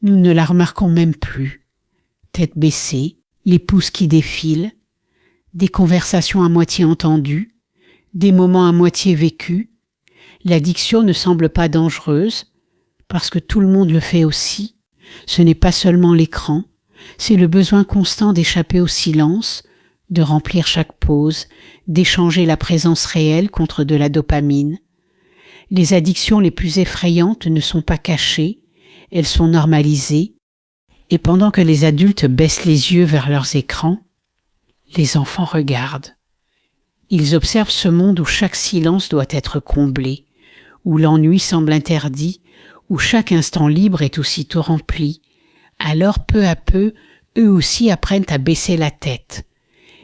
Nous ne la remarquons même plus. Tête baissée, les pouces qui défilent, des conversations à moitié entendues, des moments à moitié vécus. L'addiction ne semble pas dangereuse, parce que tout le monde le fait aussi. Ce n'est pas seulement l'écran, c'est le besoin constant d'échapper au silence, de remplir chaque pause, d'échanger la présence réelle contre de la dopamine. Les addictions les plus effrayantes ne sont pas cachées, elles sont normalisées, et pendant que les adultes baissent les yeux vers leurs écrans, les enfants regardent. Ils observent ce monde où chaque silence doit être comblé, où l'ennui semble interdit, où chaque instant libre est aussitôt rempli. Alors peu à peu, eux aussi apprennent à baisser la tête.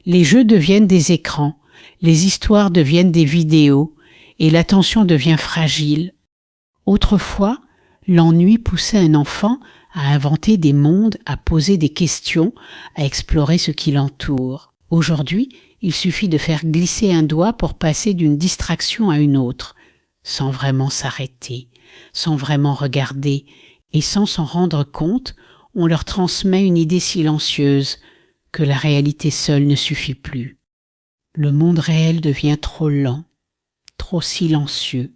Les jeux deviennent des écrans, les histoires deviennent des vidéos, et l'attention devient fragile. Autrefois, l'ennui poussait un enfant à inventer des mondes, à poser des questions, à explorer ce qui l'entoure. Aujourd'hui, il suffit de faire glisser un doigt pour passer d'une distraction à une autre, sans vraiment s'arrêter, sans vraiment regarder, et sans s'en rendre compte, on leur transmet une idée silencieuse, que la réalité seule ne suffit plus. Le monde réel devient trop lent, trop silencieux.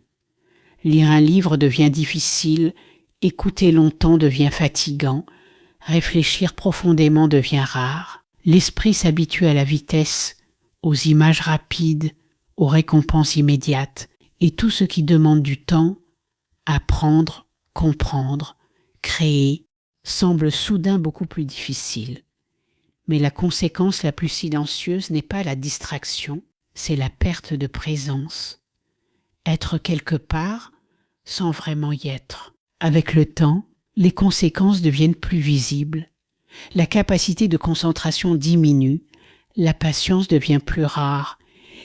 Lire un livre devient difficile, écouter longtemps devient fatigant, réfléchir profondément devient rare. L'esprit s'habitue à la vitesse, aux images rapides, aux récompenses immédiates, et tout ce qui demande du temps, apprendre, comprendre, créer, semble soudain beaucoup plus difficile. Mais la conséquence la plus silencieuse n'est pas la distraction, c'est la perte de présence. Être quelque part sans vraiment y être. Avec le temps, les conséquences deviennent plus visibles. La capacité de concentration diminue, la patience devient plus rare.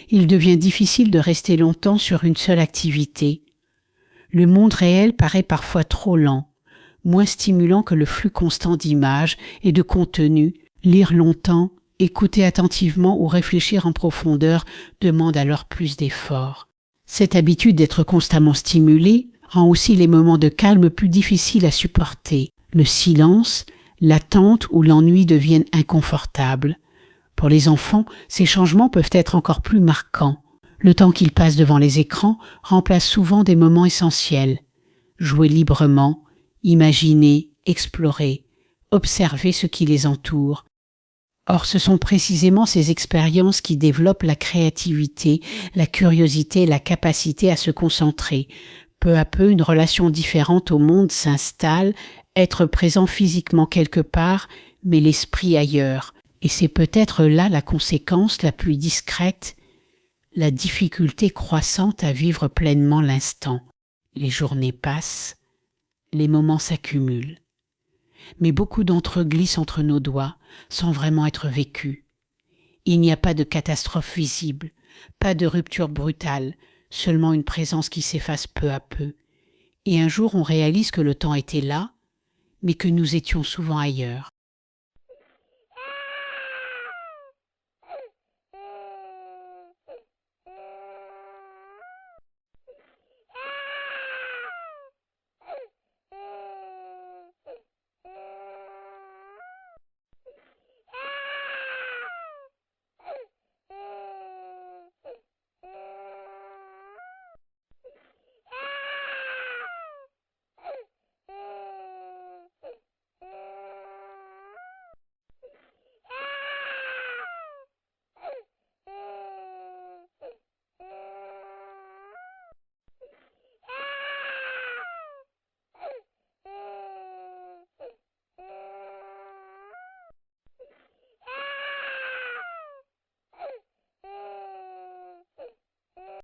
Il devient difficile de rester longtemps sur une seule activité. Le monde réel paraît parfois trop lent, moins stimulant que le flux constant d'images et de contenus. Lire longtemps, écouter attentivement ou réfléchir en profondeur demande alors plus d'efforts. Cette habitude d'être constamment stimulé rend aussi les moments de calme plus difficiles à supporter. Le silence, l'attente ou l'ennui deviennent inconfortables. Pour les enfants, ces changements peuvent être encore plus marquants. Le temps qu'ils passent devant les écrans remplace souvent des moments essentiels. Jouer librement, imaginer, explorer, observer ce qui les entoure. Or, ce sont précisément ces expériences qui développent la créativité, la curiosité et la capacité à se concentrer. Peu à peu, une relation différente au monde s'installe, être présent physiquement quelque part, mais l'esprit ailleurs. Et c'est peut-être là la conséquence la plus discrète, la difficulté croissante à vivre pleinement l'instant. Les journées passent, les moments s'accumulent. Mais beaucoup d'entre eux glissent entre nos doigts, sans vraiment être vécus. Il n'y a pas de catastrophe visible, pas de rupture brutale, seulement une présence qui s'efface peu à peu. Et un jour on réalise que le temps était là, mais que nous étions souvent ailleurs.